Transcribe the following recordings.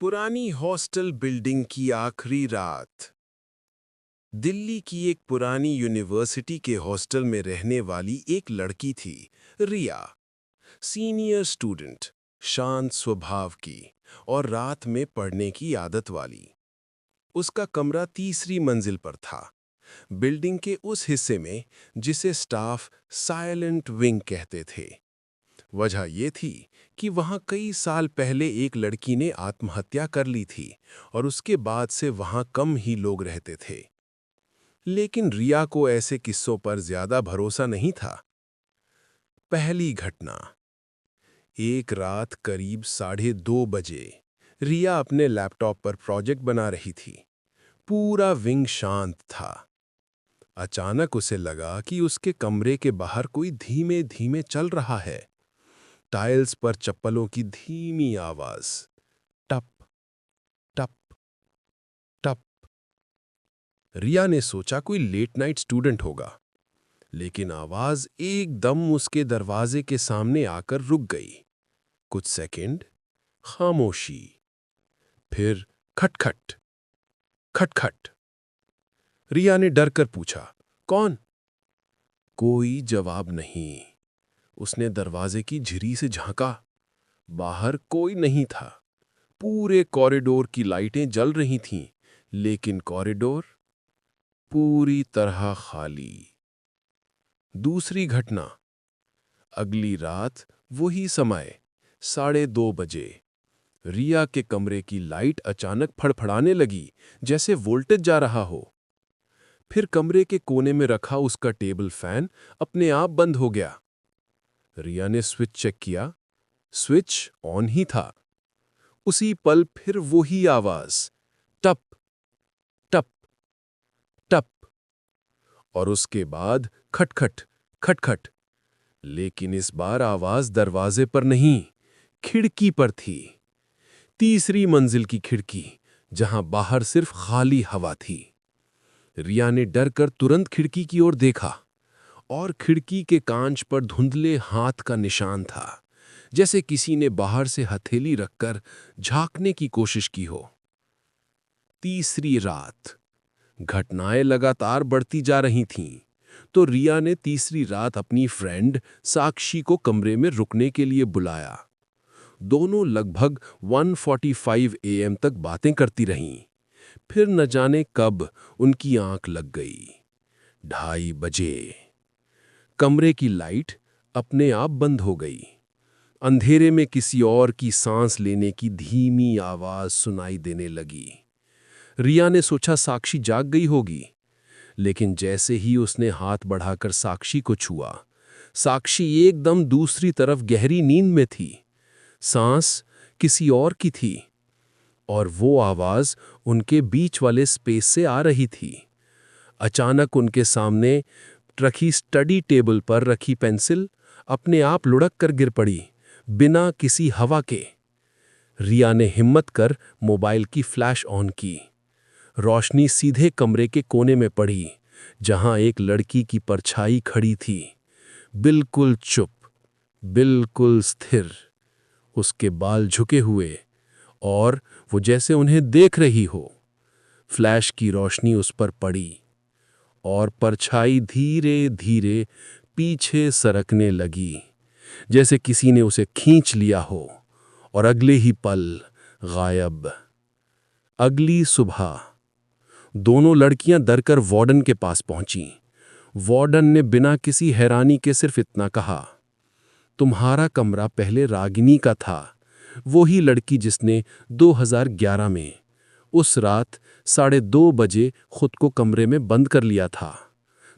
पुरानी hostel building की आखिरी रात। दिल्ली की एक पुरानी यूनिवर्सिटी के हॉस्टल में रहने वाली एक लड़की थी, रिया। सीनियर स्टूडेंट, शांत स्वभाव की और रात में पढ़ने की आदत वाली। उसका कमरा तीसरी मंजिल पर था, बिल्डिंग के उस हिस्से में जिसे स्टाफ साइलेंट विंग कहते थे। वजह यह थी कि वहां कई साल पहले एक लड़की ने आत्महत्या कर ली थी और उसके बाद से वहां कम ही लोग रहते थे। लेकिन रिया को ऐसे किस्सों पर ज्यादा भरोसा नहीं था। पहली घटना। एक रात करीब 2:30 बजे रिया अपने लैपटॉप पर प्रोजेक्ट बना रही थी। पूरा विंग शांत था। अचानक उसे लगा कि उसके कमरे के बाहर कोई धीमे धीमे चल रहा है। टाइल्स पर चप्पलों की धीमी आवाज, टप टप टप। रिया ने सोचा कोई लेट नाइट स्टूडेंट होगा, लेकिन आवाज एकदम उसके दरवाजे के सामने आकर रुक गई। कुछ सेकंड खामोशी, फिर खटखट खटखट। रिया ने डर कर पूछा, कौन? कोई जवाब नहीं। उसने दरवाजे की झिरी से झांका। बाहर कोई नहीं था। पूरे कॉरिडोर की लाइटें जल रही थीं, लेकिन कॉरिडोर पूरी तरह खाली। दूसरी घटना। अगली रात वही समय, 2:30 बजे। रिया के कमरे की लाइट अचानक फड़फड़ाने लगी, जैसे वोल्टेज जा रहा हो। फिर कमरे के कोने में रखा उसका टेबल फैन अपने आप बंद हो गया। रिया ने स्विच चेक किया, स्विच ऑन ही था। उसी पल फिर वही आवाज, टप टप टप। और उसके बाद खटखट खटखट। लेकिन इस बार आवाज दरवाजे पर नहीं, खिड़की पर थी। तीसरी मंजिल की खिड़की, जहां बाहर सिर्फ खाली हवा थी। रिया ने डर कर तुरंत खिड़की की ओर देखा, और खिड़की के कांच पर धुंधले हाथ का निशान था, जैसे किसी ने बाहर से हथेली रखकर झांकने की कोशिश की हो। तीसरी रात। घटनाएं लगातार बढ़ती जा रही थीं, तो रिया ने तीसरी रात अपनी फ्रेंड साक्षी को कमरे में रुकने के लिए बुलाया। दोनों लगभग 1:45 AM तक बातें करती रहीं। फिर न जाने कब उनकी आंख लग गई। 2:30 बजे। कमरे की लाइट अपने आप बंद हो गई। अंधेरे में किसी और की सांस लेने की धीमी आवाज सुनाई देने लगी। रिया ने सोचा साक्षी जाग गई होगी, लेकिन जैसे ही उसने हाथ बढ़ाकर साक्षी को छुआ, साक्षी एकदम दूसरी तरफ गहरी नींद में थी। सांस किसी और की थी, और वो आवाज उनके बीच वाले स्पेस से आ रही थी। अचानक उनके सामने रखी स्टडी टेबल पर रखी पेंसिल अपने आप लुढ़क कर गिर पड़ी, बिना किसी हवा के। रिया ने हिम्मत कर मोबाइल की फ्लैश ऑन की। रोशनी सीधे कमरे के कोने में पड़ी, जहां एक लड़की की परछाई खड़ी थी, बिल्कुल चुप, बिल्कुल स्थिर। उसके बाल झुके हुए, और वो जैसे उन्हें देख रही हो। फ्लैश की रोशनी उस पर पड़ी, और परछाई धीरे धीरे पीछे सरकने लगी, जैसे किसी ने उसे खींच लिया हो, और अगले ही पल गायब। अगली सुबह दोनों लड़कियां डरकर वार्डन के पास पहुंचीं। वार्डन ने बिना किसी हैरानी के सिर्फ इतना कहा, तुम्हारा कमरा पहले रागिनी का था, वो ही लड़की जिसने 2011 में उस रात 2:30 बजे खुद को कमरे में बंद कर लिया था।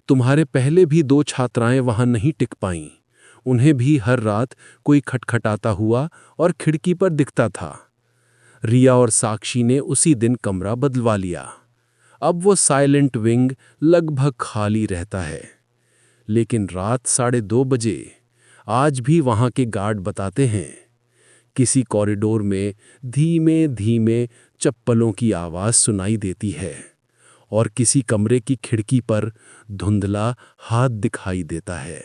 तुम्हारे पहले भी 2 छात्राएं वहां नहीं टिक पाईं। उन्हें भी हर रात कोई खटखटाता हुआ और खिड़की पर दिखता था। रिया और साक्षी ने उसी दिन कमरा बदलवा लिया। अब वो साइलेंट विंग लगभग खाली रहता है, लेकिन रात 2:30 बजे आज भी वहां के गार्ड बताते हैं, किसी कॉरिडोर में धीमे धीमे चप्पलों की आवाज सुनाई देती है, और किसी कमरे की खिड़की पर धुंधला हाथ दिखाई देता है।